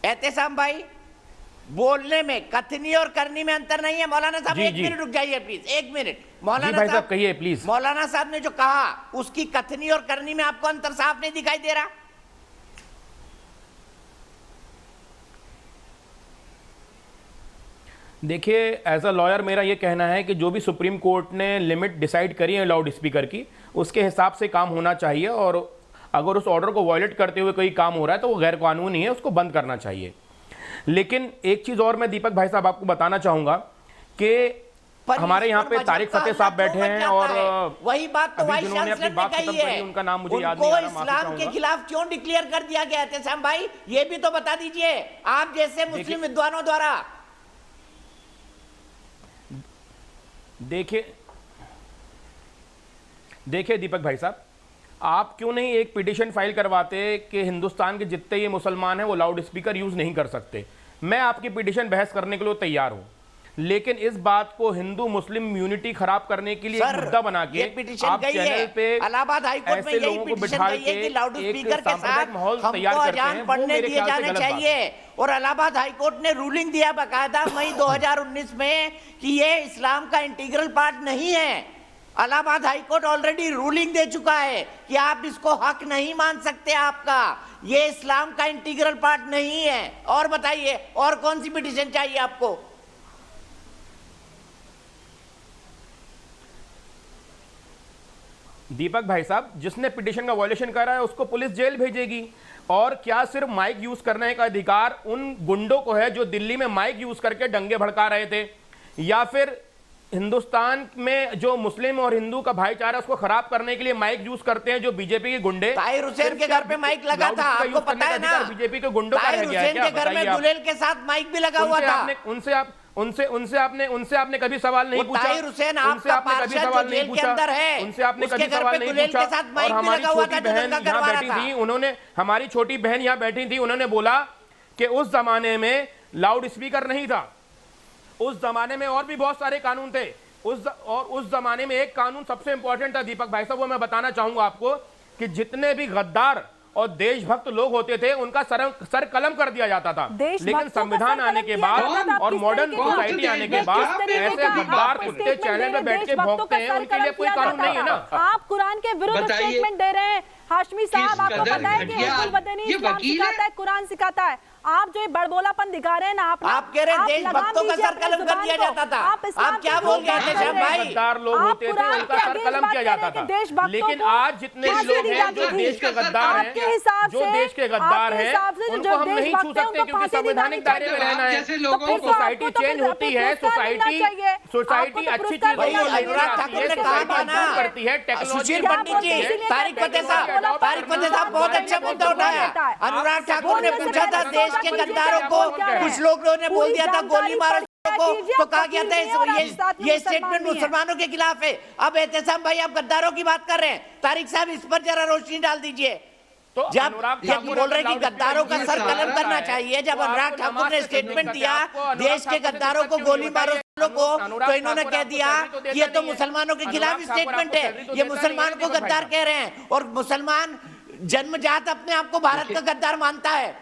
एहतेशाम भाई, बोलने में, कथनी और करनी में अंतर नहीं है। मौलाना साहब एक मिनट रुक जाइए प्लीज, एक मिनट। मौलाना साहब कहिए प्लीज। मौलाना साहब ने जो कहा उसकी कथनी और करनी में आपको अंतर साफ नहीं दिखाई दे रहा? देखिए, एज अ लॉयर मेरा ये कहना है कि जो भी सुप्रीम कोर्ट ने लिमिट डिसाइड करी है लाउड स्पीकर की, उसके हिसाब से काम होना चाहिए, और अगर उस ऑर्डर को वायलेट करते हुए कोई काम हो रहा है तो वो गैर कानूनी है, उसको बंद करना चाहिए। लेकिन एक चीज और मैं दीपक भाई साहब आपको बताना चाहूंगा कि हमारे यहाँ पे तारिक फतेह साहब बैठे हैं, और वही बात तो वाइस जिन्होंने अपनी बात खत्म करी उनका नाम मुझे याद नहीं आ रहा, इस्लाम के खिलाफ क्यों डिक्लेयर कर दिया गया एहतेशाम भाई, ये भी तो बता दीजिए आप जैसे मुस्लिम विद्वानों द्वारा। देखिए दीपक भाई साहब, आप क्यों नहीं एक पिटीशन फाइल करवाते कि हिंदुस्तान के जितने ये मुसलमान हैं वो लाउड स्पीकर यूज नहीं कर सकते। मैं आपकी पिटीशन बहस करने के लिए तैयार हूं, लेकिन इस बात को हिंदू मुस्लिम यूनिटी खराब करने के लिए एक मुद्दा बना के आप चैनल पे इलाहाबाद हाईकोर्ट में ऐसे लोगों को बिठा के लाउड स्पीकर के साथ माहौल तैयार करते हैं, वो पढ़ने मेरे दिए ख्याल से जाने गलत बात है। चाहिए। और इलाहाबाद हाईकोर्ट ने रूलिंग दिया बाकायदा मई 2019 में कि ये इस्लाम का इंटीग्रल पार्ट नहीं है। इलाहाबाद हाईकोर्ट ऑलरेडी रूलिंग दे चुका है कि आप इसको हक नहीं मान सकते, आपका ये इस्लाम का इंटीग्रल पार्ट नहीं है। और बताइए और कौन सी पिटीशन चाहिए आपको? दीपक भाई साहब, जिसने पिटीशन का वायलेशन करा है उसको पुलिस जेल भेजेगी। और क्या सिर्फ माइक यूज करने का अधिकार उन गुंडों को है जो दिल्ली में माइक यूज करके दंगे भड़का रहे थे, या फिर हिंदुस्तान में जो मुस्लिम और हिंदू का भाईचारा उसको खराब करने के लिए माइक यूज करते हैं जो बीजेपी के गुंडे? ताहिर हुसैन के घर पे माइक लगा था, आपको पता है ना? बीजेपी के गुंडों का ताहिर हुसैन के घर में गुलेल के साथ माइक भी लगा हुआ था। उनसे आपने कभी सवाल नहीं पूछा? ताहिर हुसैन आपका पार्षद जो जेल के अंदर है, उनसे आपने कभी उसके घर सवाल पे नहीं गुलेल पूछा? के साथ माइक और भी हमारी लगा हुआ छोटी था जो बहन दंगा यहाँ करवा रहा बैठी था। थी, उन्होंने, हमारी छोटी बहन यहाँ बैठी थी, उन्होंने बोला कि उस जमाने में लाउड स्पीकर नहीं था, उस जमाने में और भी बहुत सारे कानून थे, उस जमाने में एक कानून सबसे इंपॉर्टेंट था दीपक भाई साहब, वो मैं बताना चाहूंगा आपको, कि जितने भी गद्दार और देशभक्त लोग होते थे उनका सर कलम कर दिया जाता था। लेकिन संविधान आने के बाद और मॉडर्न सोसाइटी आने के बाद ऐसे गद्दार कुत्ते चैनल में बैठ के भौंकते हैं, उनके लिए कोई कानून नहीं है ना। आप कुरान के विरुद्ध स्टेटमेंट दे रहे हैं हाशमी साहब, आपको पता है कि हिजबुल मदनी इस्लाम सिखाता है, कुरान सिखाता है। आप जो ये बड़बोलापन दिखा रहे हैं ना, आप कह रहे हैं देशभक्तों का सर कलम कर दिया जाता था। आप क्या बोल रहे थे साहब भाई? गद्दार लोग होते थे उनका सर कलम किया जाता था, लेकिन आज जितने लोग हैं जो देश के गद्दार हैं, जो देश के गद्दार हैं, उनको हम नहीं छू सकते क्योंकि संवैधानिक दायरे में रहना है। तो सोसाइटी चेंज होती है, सोसाइटी अच्छी चीज करती है, टेक्नोलॉजी। पंडित जी, तारिक फतेह साहब बहुत अच्छा मुद्दा उठाया। अनुराग ठाकुर ने पूछा था देश के गद्दारों को, कुछ लोगों ने बोल दिया था गोली मारो को, तो कहा गया था ये स्टेटमेंट मुसलमानों के खिलाफ है। अब एहतेशाम भाई आप गद्दारों की बात कर रहे हैं, तारिक साहब इस पर जरा रोशनी डाल दीजिए। तो जब बोल रहे कि गद्दारों का सर कलम करना चाहिए, जब अनुराग ठाकुर ने स्टेटमेंट दिया देश के गद्दारों को गोली मारो को, तो इन्होंने कह दिया कि ये तो मुसलमानों के खिलाफ स्टेटमेंट है, ये मुसलमान को गद्दार कह रहे हैं। और मुसलमान जन्मजात अपने आप को भारत का गद्दार मानता है।